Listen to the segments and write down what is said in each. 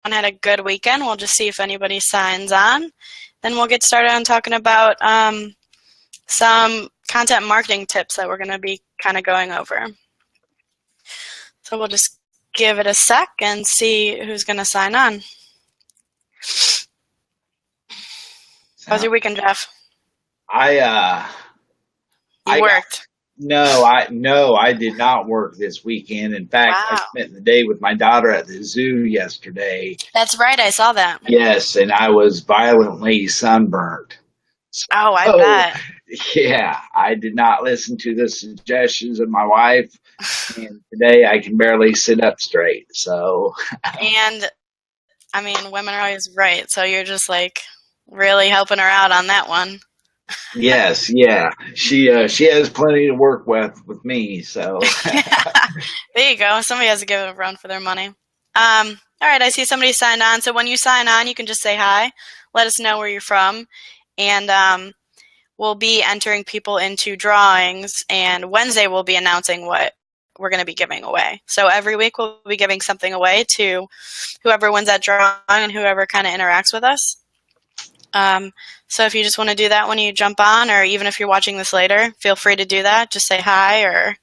had a good weekend. We'll just see if anybody signs on. Then we'll get started on talking about some content marketing tips that we're going to be kind of going over. So we'll just give it a sec and see who's going to sign on. How was your weekend, Jeff? I worked. No, I did not work this weekend. In fact, Wow. I spent the day with my daughter at the zoo yesterday. That's right, I saw that. Yes, and I was violently sunburnt. Oh, I bet. Yeah, I did not listen to the suggestions of my wife, and today I can barely sit up straight. So, and I mean, women are always right. So you're just like really helping her out on that one. Yes, yeah, she has plenty to work with me. So there you go. Somebody has to give a run for their money. All right, I see somebody signed on. So when you sign on, you can just say hi. Let us know where you're from, and we'll be entering people into drawings. And Wednesday we'll be announcing what we're going to be giving away. So every week we'll be giving something away to whoever wins that drawing and whoever kind of interacts with us. So if you just want to do that when you jump on, or even if you're watching this later, feel free to do that. Just say hi, or,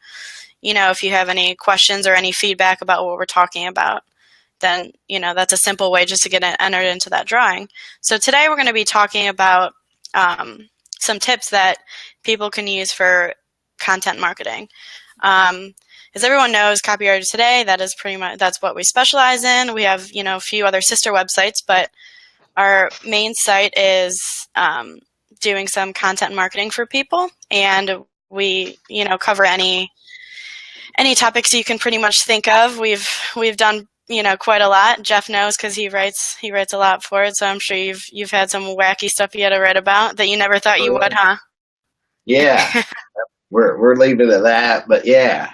if you have any questions or any feedback about what we're talking about, then, that's a simple way just to get entered into that drawing. So today we're going to be talking about some tips that people can use for content marketing. As everyone knows, Copywriters Today, that's what we specialize in. We have, a few other sister websites, but our main site is doing some content marketing for people, and we, cover any topics you can pretty much think of. We've done, quite a lot. Jeff knows because he writes a lot for it. So I'm sure you've had some wacky stuff you had to write about that you never thought you would, huh? Yeah. We're leaving it at that, but yeah.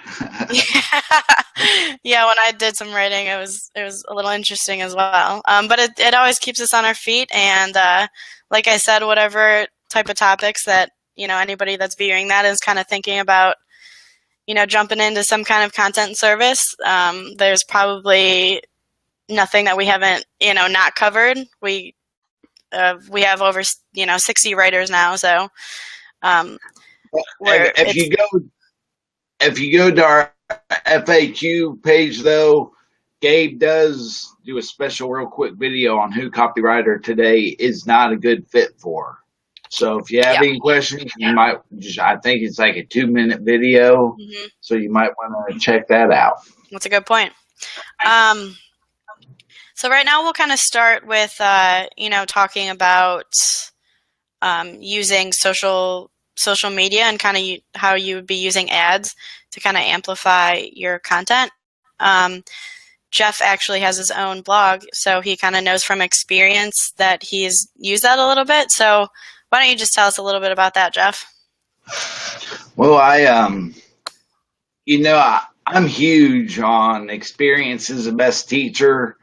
Yeah, when I did some writing, it was a little interesting as well. But it always keeps us on our feet, and like I said, whatever type of topics that anybody that's viewing that is kind of thinking about, jumping into some kind of content service, there's probably nothing that we haven't not covered. We have over 60 writers now, so. If you go to our FAQ page, though, Gabe does do a special real quick video on who Copywriter Today is not a good fit for. So if you have any questions, you might I think it's like a 2-minute video. Mm-hmm. So you might want to check that out. That's a good point. So right now we'll kind of start with, talking about using social media and kind of how you would be using ads to kind of amplify your content. Jeff actually has his own blog, so he kind of knows from experience that he's used that a little bit. So why don't you just tell us a little bit about that, Jeff? Well, I'm huge on experience is the best teacher,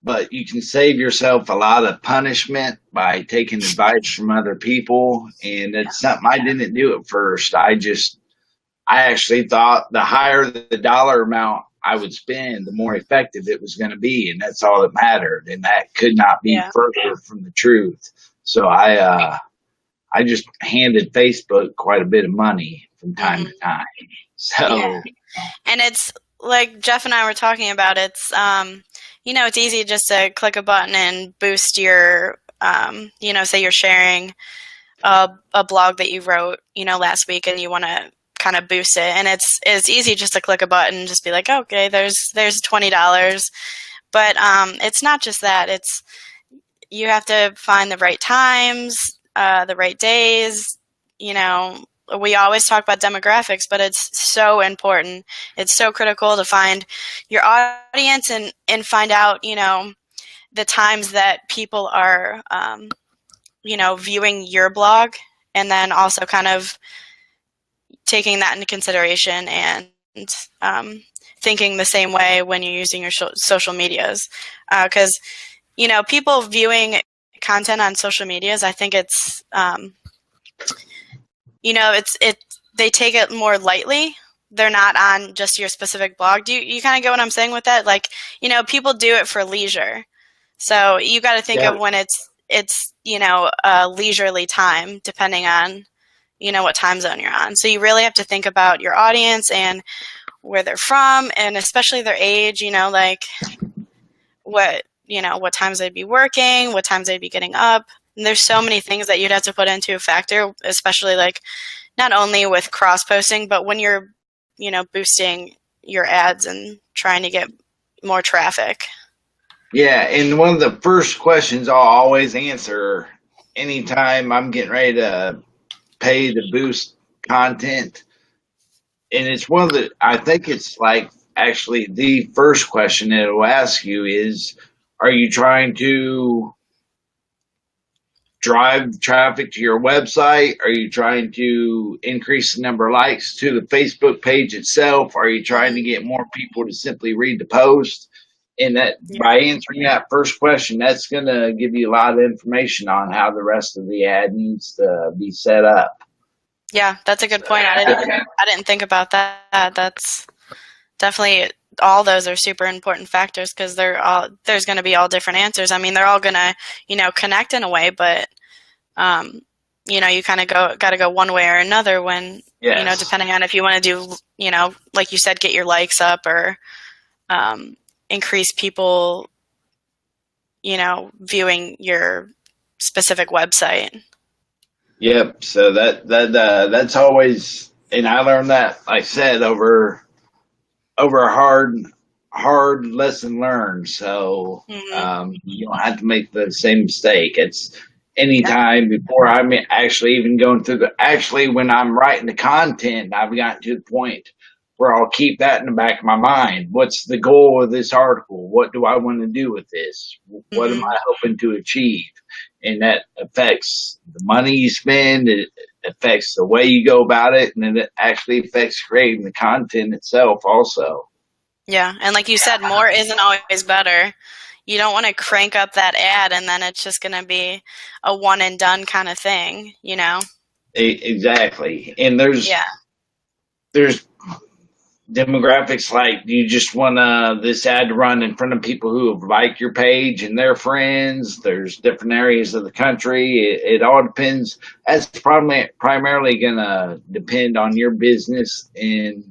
but you can save yourself a lot of punishment by taking advice from other people. And it's something I didn't do at first. I actually thought the higher the dollar amount I would spend, the more effective it was going to be. And that's all that mattered. And that could not be further from the truth. So I just handed Facebook quite a bit of money from time to time. So, and it's like Jeff and I were talking about, it's, it's easy just to click a button and boost your, say you're sharing a blog that you wrote, last week, and you want to kind of boost it. And it's easy just to click a button and just be like, okay, there's $20. But it's not just that. It's you have to find the right times, the right days. We always talk about demographics, but it's so important. It's so critical to find your audience and find out, the times that people are, viewing your blog, and then also kind of taking that into consideration and thinking the same way when you're using your social medias. Because, people viewing content on social medias, I think it's, they take it more lightly. They're not on just your specific blog. Do you kind of get what I'm saying with that? Like, people do it for leisure. So you got to think Yeah. of when it's leisurely time, depending on what time zone you're on. So you really have to think about your audience and where they're from, and especially their age. Like what times they'd be working, what times they'd be getting up. And there's so many things that you'd have to put into a factor, especially like not only with cross posting, but when you're boosting your ads and trying to get more traffic. Yeah, and one of the first questions I'll always answer anytime I'm getting ready to pay to boost content, and it's one of the, I think it's like actually the first question it will ask you is, are you trying to drive traffic to your website? Are you trying to increase the number of likes to the Facebook page itself? Are you trying to get more people to simply read the post? And that by answering that first question, that's going to give you a lot of information on how the rest of the ad needs to be set up. Yeah, that's a good point. I didn't think about that. That's definitely, all those are super important factors, because there's going to be all different answers. I mean, they're all going to connect in a way, but you kind of got to go one way or another when depending on if you want to do like you said, get your likes up, or increase people viewing your specific website. Yep. So that's always, and I learned that, like I said, over a hard lesson learned. So you don't have to make the same mistake. It's anytime before I'm actually even going through when I'm writing the content, I've gotten to the point where I'll keep that in the back of my mind. What's the goal of this article? What do I want to do with this? What am I hoping to achieve? And that affects the money you spend. It affects the way you go about it, and it actually affects creating the content itself also. Yeah, and like you said, more isn't always better. You don't want to crank up that ad and then it's just going to be a one and done kind of thing, Exactly. And there's demographics, like, you just want this ad to run in front of people who have liked your page and their friends. There's different areas of the country. It all depends. That's primarily going to depend on your business, and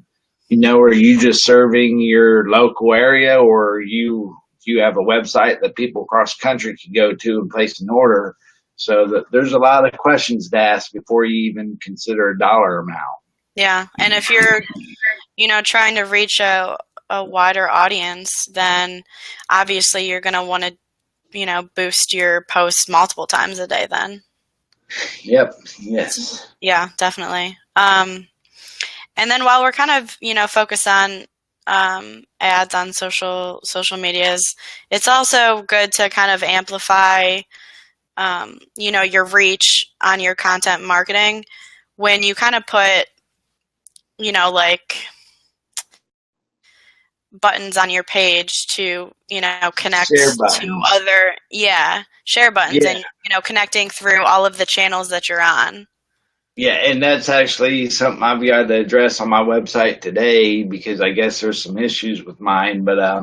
are you just serving your local area, or you have a website that people across the country can go to and place an order. So there's a lot of questions to ask before you even consider a dollar amount. Yeah, and if you're trying to reach a wider audience, then obviously you're going to want to boost your posts multiple times a day then. Yep. Yes. Yeah, definitely. And then while we're kind of focused on ads on social medias, it's also good to kind of amplify your reach on your content marketing when you kind of put like buttons on your page to connect to other share buttons, and connecting through all of the channels that you're on. Yeah, and that's actually something I've got to address on my website today, because I guess there's some issues with mine. But I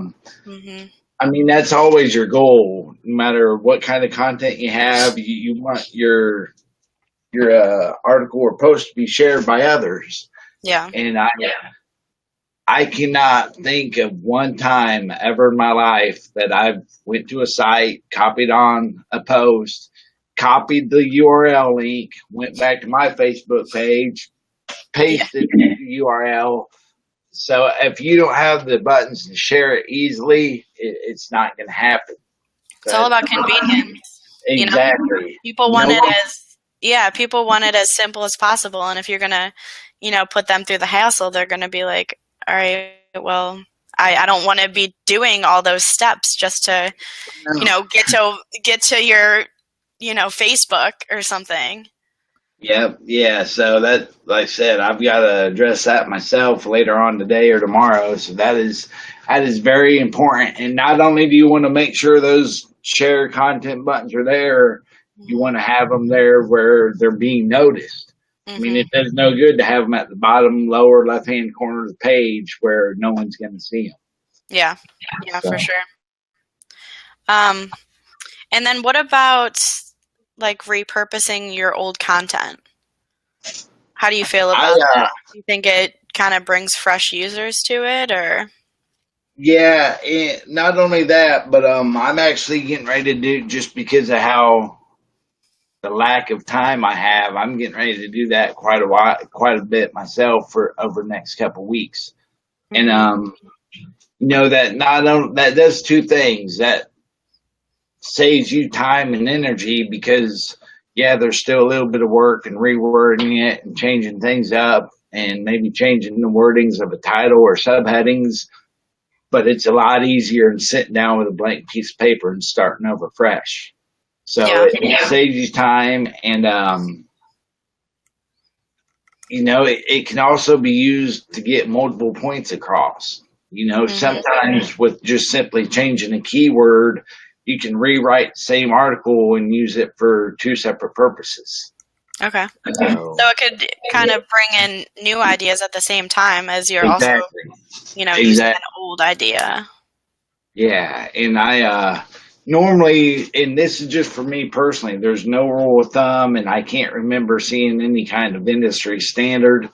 mean, that's always your goal, no matter what kind of content you have. You want your article or post to be shared by others. Yeah. And I cannot think of one time ever in my life that I've went to a site, copied on a post, copied the URL link, went back to my Facebook page, pasted the URL. So if you don't have the buttons to share it easily, it's not going to happen. It's all about convenience. Exactly. People want it as simple as possible. And if you're going to, put them through the hassle, they're going to be like, all right, well, I don't want to be doing all those steps just to, get to your, Facebook or something. Yep. Yeah. So that, like I said, I've got to address that myself later on today or tomorrow. So that is very important. And not only do you want to make sure those share content buttons are there, you want to have them there where they're being noticed. I mean, it does no good to have them at the bottom, lower left-hand corner of the page where no one's going to see them. Yeah, for sure. And then what about like repurposing your old content? How do you feel I about that? Do you think it kind of brings fresh users to it, or? Yeah, and not only that, but I'm actually getting ready to do, just because of how the lack of time I have. I'm getting ready to do that quite a bit myself for over the next couple of weeks. And Hmm. that does two things. That saves you time and energy, because yeah, there's still a little bit of work and rewording it and changing things up and maybe changing the wordings of a title or subheadings, but it's a lot easier than sitting down with a blank piece of paper and starting over fresh. So Yeah. it saves you time, and it can also be used to get multiple points across. Hmm. Sometimes with just simply changing a keyword, you can rewrite the same article and use it for two separate purposes. Okay. So So it could kind of bring in new ideas at the same time as you're also, exactly, using an exactly. old idea. Yeah, and I normally, and this is just for me personally, there's no rule of thumb, and I can't remember seeing any kind of industry standard,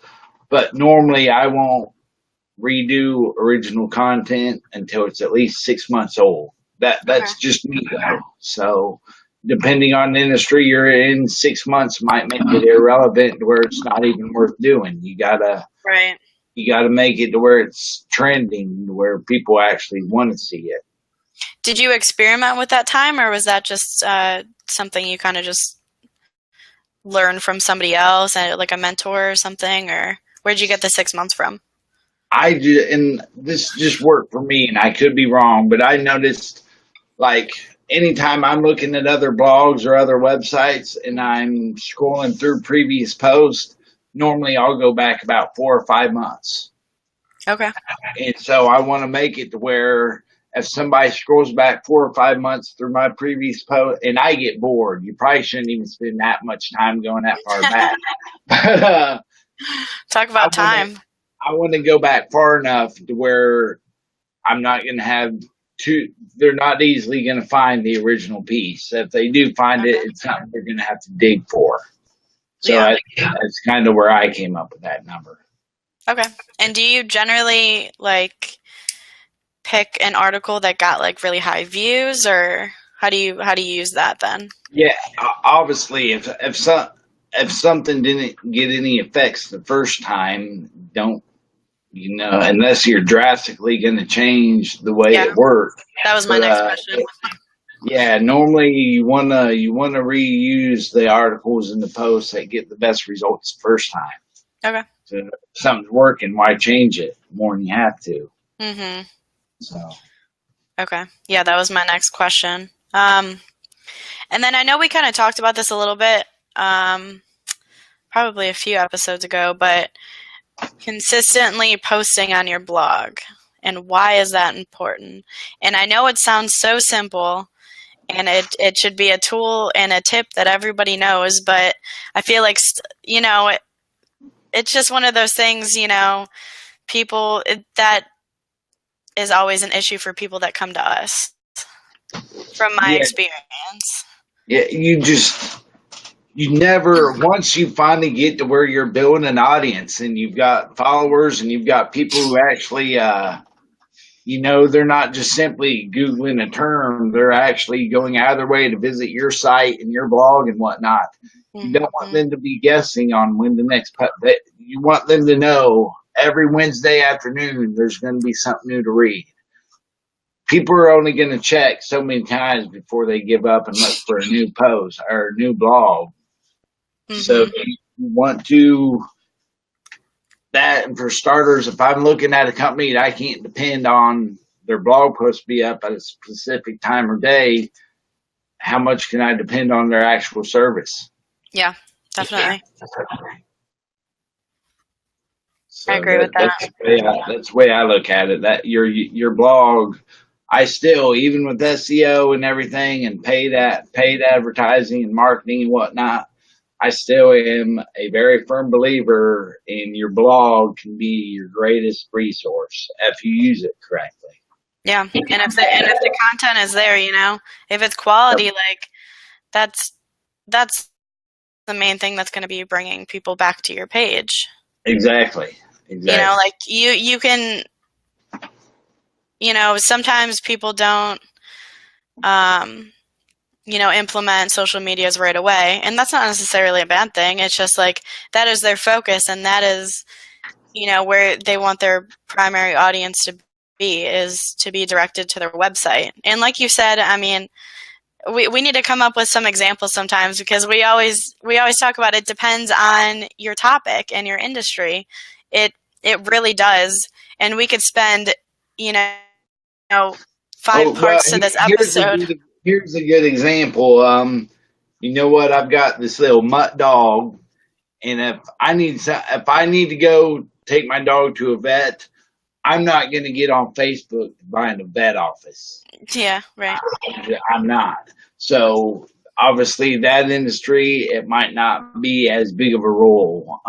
but normally I won't redo original content until it's at least 6 months old. Okay. That's just me though. So depending on the industry you're in, 6 months might make it irrelevant to where it's not even worth doing. Right. You gotta make it to where it's trending, to where people actually want to see it. Did you experiment with that time, or was that just something you kind of just learned from somebody else, like a mentor or something, or where'd you get the 6 months from? I do, and this just worked for me, and I could be wrong, but I noticed, like, anytime I'm looking at other blogs or other websites and I'm scrolling through previous posts, normally I'll go back about 4 or 5 months. Okay. And so I want to make it to where if somebody scrolls back 4 or 5 months through my previous post and I get bored, you probably shouldn't even spend that much time going that far back. But Talk I about want to time. I want to go back far enough to where I'm not going to have two. They're not easily going to find the original piece. If they do find it, Okay. it's something they're going to have to dig for. So Yeah. that's kind of where I came up with that number. Okay. And do you generally like pick an article that got like really high views, or how do you use that then? Yeah, obviously, if something didn't get any effects the first time, don't unless you're drastically going to change the way Yeah, it worked. that was my But next question. yeah, normally you wanna reuse the articles and the posts that get the best results the first time. Okay. So if something's working, why change it more than you have to? Mhm. So Okay. Yeah, that was my next question. And then I know we kind of talked about this a little bit, um, probably a few episodes ago, but consistently posting on your blog, and why is that important? And I know it sounds so simple, and it should be a tool and a tip that everybody knows, but I feel like it's just one of those things, that is always an issue for people that come to us, from my yeah, experience. yeah, you never, once you finally get to where you're building an audience and you've got followers and you've got people who actually they're not just simply Googling a term, they're actually going out of their way to visit your site and your blog and whatnot. You don't want Hmm. them to be guessing on when the next you want them to know every Wednesday afternoon there's going to be something new to read. People are only going to check so many times before they give up and look for a new post or a new blog. So Hmm. if you want to that, and for starters, if I'm looking at a company that I can't depend on their blog post to be up at a specific time or day, how much can I depend on their actual service? Yeah, definitely. I So agree with that. that's the way I look at it. That your blog, I still, even with SEO and everything and paid advertising and marketing and whatnot, I still am a very firm believer in your blog can be your greatest resource if you use it correctly. Yeah, and if the content is there, if it's quality, like that's the main thing that's going to be bringing people back to your page. Exactly. Like you can, sometimes people don't, implement social medias right away, and that's not necessarily a bad thing. It's just like that is their focus, and that is, where they want their primary audience to be, is to be directed to their website. And like you said, I mean, we need to come up with some examples sometimes, because we always talk about it depends on your topic and your industry. It really does, and we could spend, 5 parts to this episode. Here's a good example. You know what? I've got this little mutt dog, and if I need to go take my dog to a vet, I'm not going to get on Facebook to find a vet office. Yeah, right. I'm not. So obviously, that industry, it might not be as big of a role.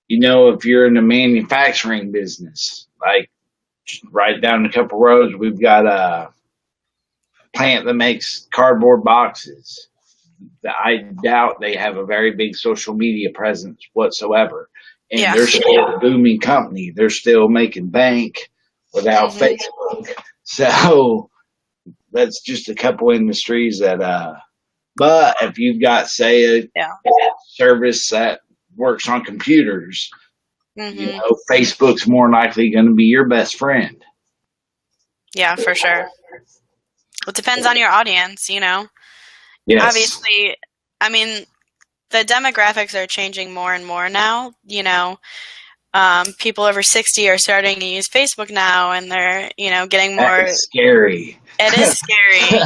If you're in the manufacturing business, like right down a couple roads, we've got a plant that makes cardboard boxes. I doubt they have a very big social media presence whatsoever. And they're still a booming company. They're still making bank without Facebook. So that's just a couple industries that, but if you've got, say, a service that works on computers, Facebook's more likely going to be your best friend. Yeah, for sure. It depends on your audience, Yes. Obviously, I mean, the demographics are changing more and more now. People over 60 are starting to use Facebook now, and they're, getting more. That is scary. It is scary.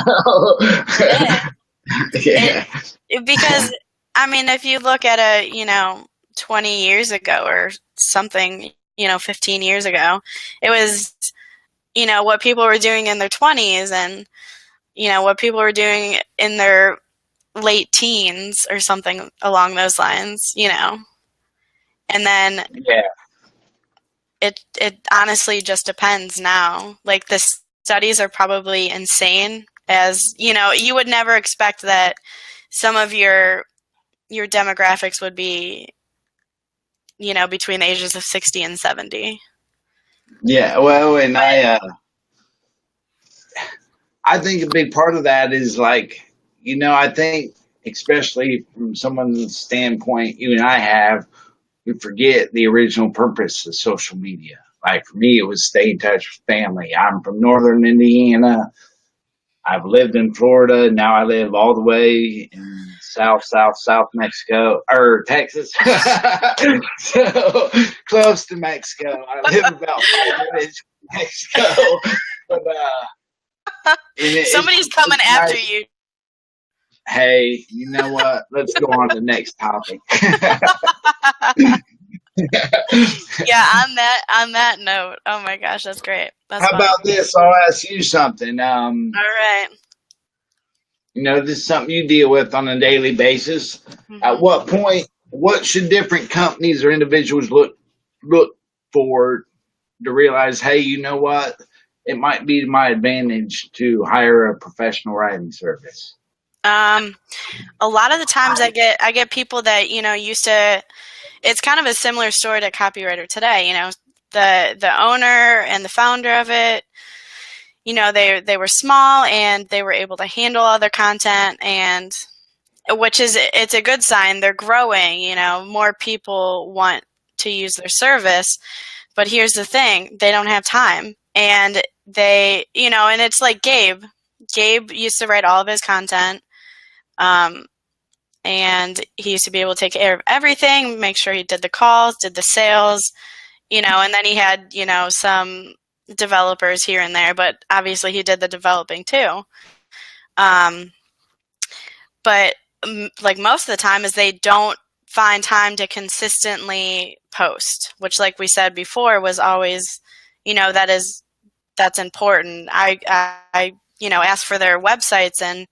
It is. Because, I mean, if you look at a, 20 years ago or something, 15 years ago, it was, what people were doing in their 20s, and, what people were doing in their late teens or something along those lines, and then it honestly just depends now. Like, the studies are probably insane, as you would never expect that some of your demographics would be between the ages of 60 and 70. Yeah, well, and I think a big part of that is, like, I think, especially from someone's standpoint you and I have, we forget the original purpose of social media. Like, for me, it was stay in touch with family. I'm from northern Indiana. I've lived in Florida. Now I live all the way in South Mexico, or Texas. So close to Mexico. I live about 5 minutes from Mexico. But somebody's coming after you. Hey, you know what? Let's go on to the next topic. Yeah, on that note, oh my gosh, that's great. That's How fun. about this? I'll ask you something. All right. This is something you deal with on a daily basis. At what point, what should different companies or individuals look for to realize, hey, you know what? It might be to my advantage to hire a professional writing service. A lot of the times I get people that, used to, it's kind of a similar story to Copywriter Today, the owner and the founder of it, they were small, and they were able to handle all their content, and it's a good sign. They're growing, more people want to use their service, but here's the thing, they don't have time. And they, and it's like Gabe used to write all of his content. And he used to be able to take care of everything, make sure he did the calls, did the sales, and then he had, some developers here and there, but obviously he did the developing too. But like most of the time is they don't find time to consistently post, which, like we said before, was always, that's important. I ask for their websites, and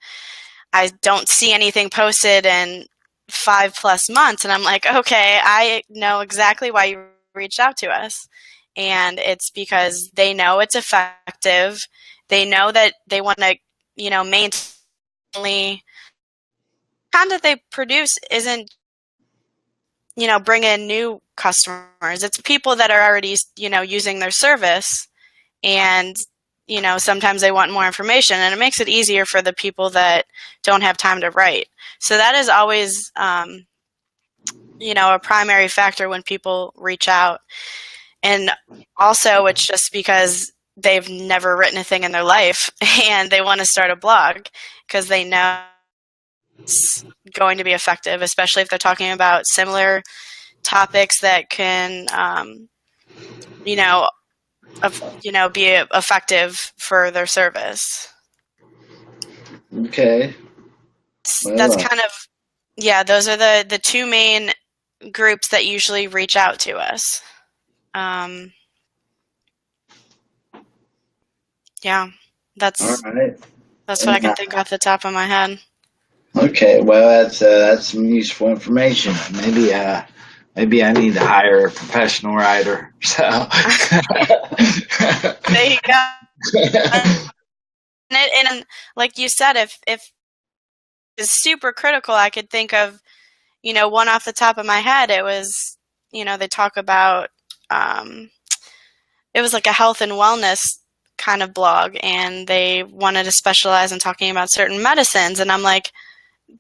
I don't see anything posted in 5+ months. And I'm like, okay, I know exactly why you reached out to us. And it's because they know it's effective. They know that they want to, maintain content they produce isn't, bring in new customers. It's people that are already, using their service, and, sometimes they want more information, and it makes it easier for the people that don't have time to write. So that is always, a primary factor when people reach out. And also, it's just because they've never written a thing in their life and they want to start a blog because they know it's going to be effective, especially if they're talking about similar topics that can, be effective for their service. Okay. That's kind of, those are the two main groups that usually reach out to us. That's all right. That's what I can think off the top of my head. Okay, well, that's some useful information. Maybe I need to hire a professional writer. So there you go. And like you said, if it's super critical, I could think of, one off the top of my head. It was, they talk about, it was like a health and wellness kind of blog, and they wanted to specialize in talking about certain medicines. And I'm like,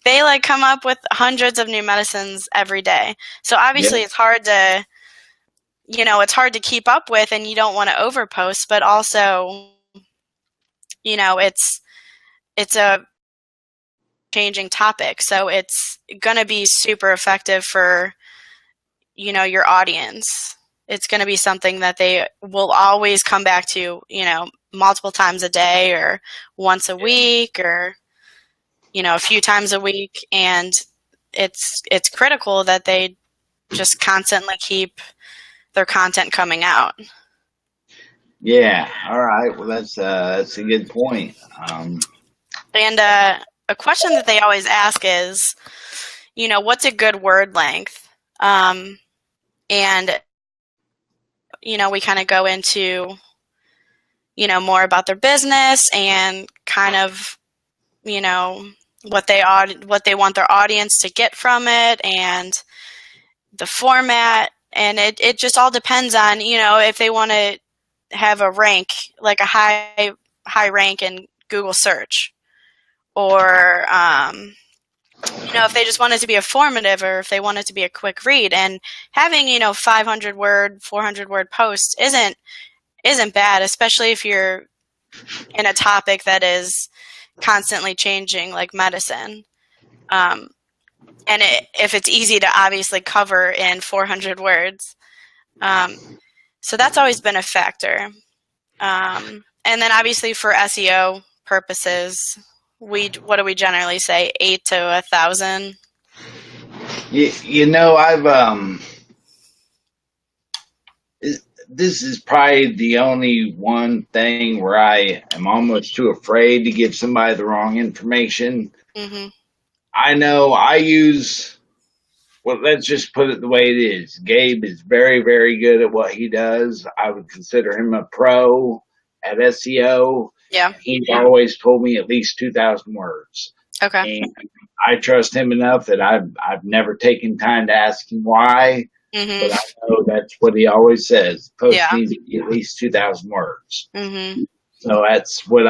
they come up with hundreds of new medicines every day. So obviously it's hard to, it's hard to keep up with, and you don't want to overpost, but also, it's a changing topic. So it's going to be super effective for, your audience. It's going to be something that they will always come back to, multiple times a day or once a week or, a few times a week. And it's critical that they just constantly keep their content coming out. Yeah. All right. Well, that's a good point. And a question that they always ask is, what's a good word length? And, we kind of go into, more about their business and kind of, what they want their audience to get from it and the format. And it just all depends on, if they want to have a rank, like a high rank in Google search, or, if they just want it to be informative, or if they want it to be a quick read. And having, 500 word, 400 word posts isn't bad, especially if you're in a topic that is constantly changing, like medicine. And if it's easy to obviously cover in 400 words. So that's always been a factor. And then obviously for SEO purposes, what do we generally say? 8 to 1,000? I've this is probably the only one thing where I am almost too afraid to give somebody the wrong information. Mm-hmm. I know I use, well, let's just put it the way it is. Gabe is very, very good at what he does. I would consider him a pro at SEO. Yeah. He's always told me at least 2,000 words. Okay. And I trust him enough that I've never taken time to ask him why. Mm-hmm. But I know that's what he always says. Post Yeah. needs to be at least 2,000 words. Mm-hmm. So that's what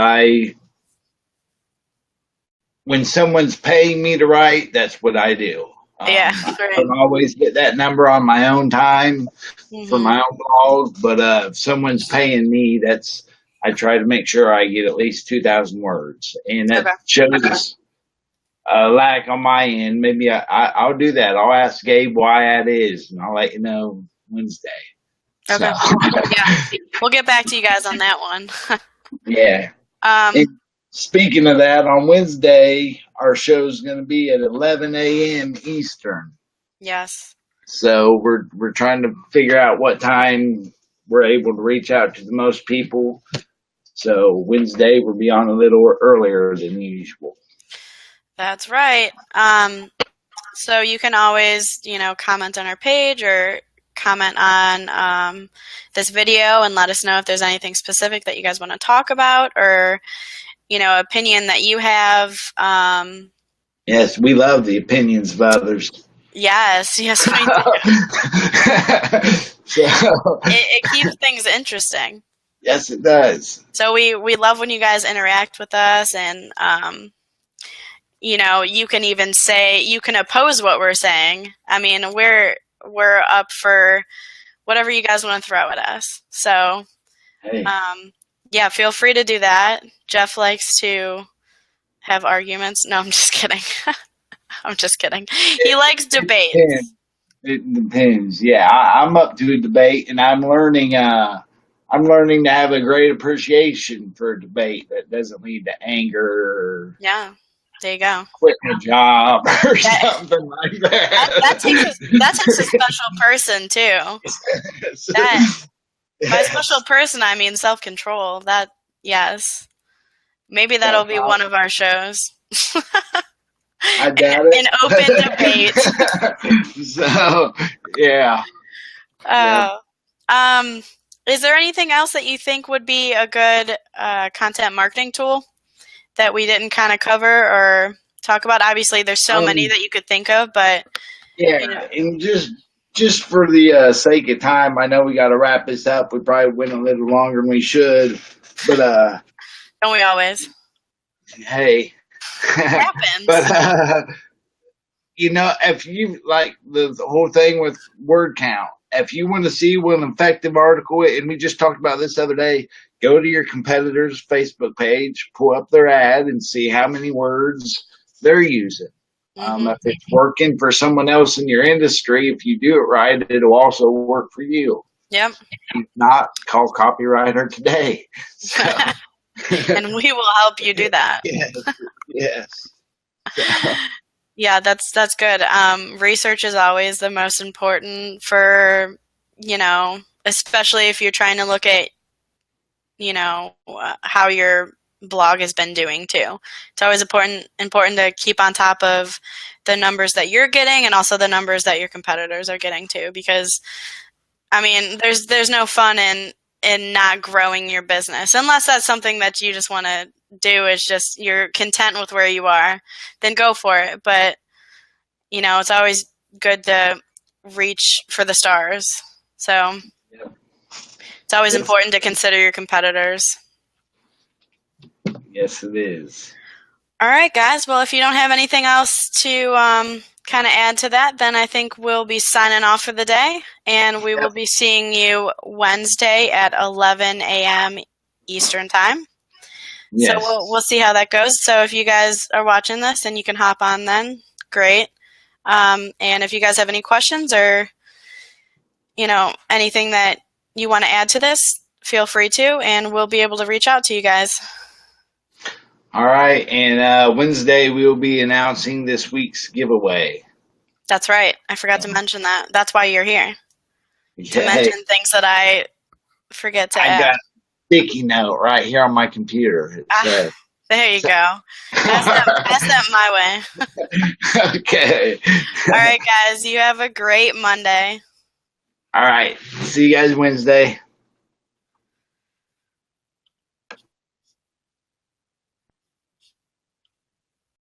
when someone's paying me to write, that's what I do. Yeah. I don't always get that number on my own time for my own blog, but if someone's paying me, I try to make sure I get at least 2,000 words. And that shows a lack on my end. Maybe I'll do that. I'll ask Gabe why that is, and I'll let you know Wednesday. Okay. So. Yeah. We'll get back to you guys on that one. Yeah. Speaking of that, on Wednesday, our show is going to be at 11 a.m. Eastern. Yes. So we're trying to figure out what time we're able to reach out to the most people. So Wednesday we'll be on a little earlier than usual. That's right. So you can always, comment on our page or comment on this video and let us know if there's anything specific that you guys want to talk about, or opinion that you have. Yes, we love the opinions of others. Yes, we do. So, it keeps things interesting. Yes, it does. So we love when you guys interact with us, and you can even say, you can oppose what we're saying. I mean, we're up for whatever you guys want to throw at us. So, hey. Yeah, feel free to do that. Jeff likes to have arguments. No, I'm just kidding. I'm just kidding. He likes debates. It depends. Yeah, I'm up to a debate, and I'm learning to have a great appreciation for a debate that doesn't lead to anger. Or yeah, there you go. Quitting a job or something like that. That takes a special person too. By special person, I mean self-control. Yes. Maybe that'll be one of our shows. I doubt it. An open debate. So, yeah. Is there anything else that you think would be a good content marketing tool that we didn't kind of cover or talk about? Obviously, there's so many that you could think of, but yeah, and just for the sake of time, I know we got to wrap this up. We probably went a little longer than we should, but don't we always? Hey, it happens. But if you like the whole thing with word count, if you want to see what an effective article is, and we just talked about this the other day, go to your competitor's Facebook page, pull up their ad, and see how many words they're using. If it's working for someone else in your industry, if you do it right, it'll also work for you. Yep. If not, call Copywriter today. So. And we will help you do that. Yes. So. Yeah, that's good. Research is always the most important for, especially if you're trying to look at, how your blog has been doing too. It's always important to keep on top of the numbers that you're getting and also the numbers that your competitors are getting too, because I mean, there's no fun in not growing your business unless that's something that you just want to do, is just you're content with where you are, then go for it. But it's always good to reach for the stars. So it's always important to consider your competitors. Yes, it is. All right, guys. Well, if you don't have anything else to kind of add to that, then I think we'll be signing off for the day, and we will be seeing you Wednesday at 11 a.m. Eastern time. Yes. So we'll see how that goes. So if you guys are watching this and you can hop on then, great. And if you guys have any questions or, anything that you want to add to this, feel free to, and we'll be able to reach out to you guys. All right. And Wednesday, we will be announcing this week's giveaway. That's right. I forgot to mention that. That's why you're here. To mention things that I forget to add. I got a sticky note right here on my computer. There you go. Pass that my way. Okay. All right, guys. You have a great Monday. All right. See you guys Wednesday.